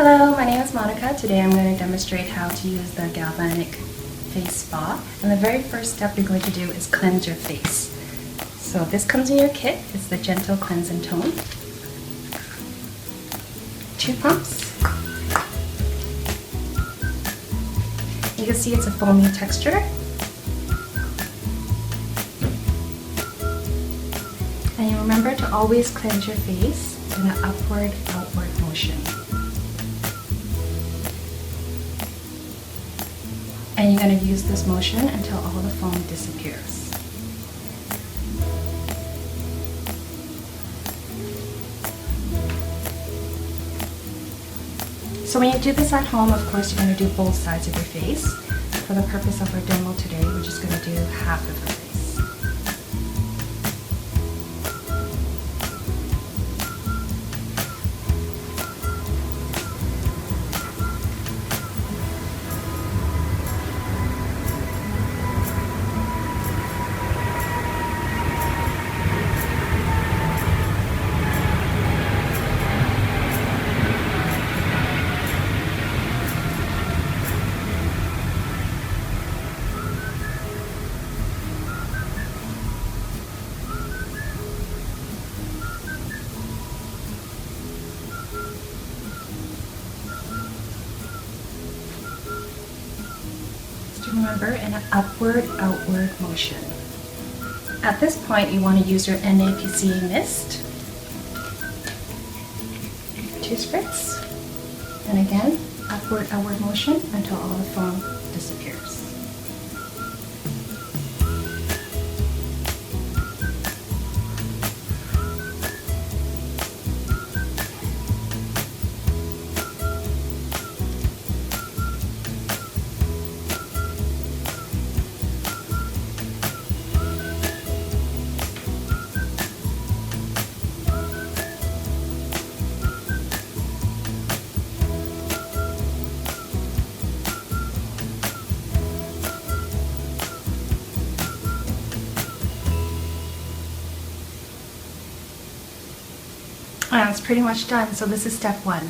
Hello, my name is Monica. Today I'm going to demonstrate how to use the galvanic face spa. And the very first step you're going to do is cleanse your face. So this comes in your kit. It's the Gentle Cleanse and Tone. 2 pumps. You can see it's a foamy texture. And you remember to always cleanse your face in an upward-outward motion. And you're going to use this motion until all the foam disappears. So when you do this at home, of course, you're going to do both sides of your face. For the purpose of our demo today, we're just going to do half of the face. Remember, in an upward-outward motion. At this point, you want to use your NAPC mist. 2 spritz. And again, upward-outward motion until all the foam disappears. It's pretty much done. So this is step 1.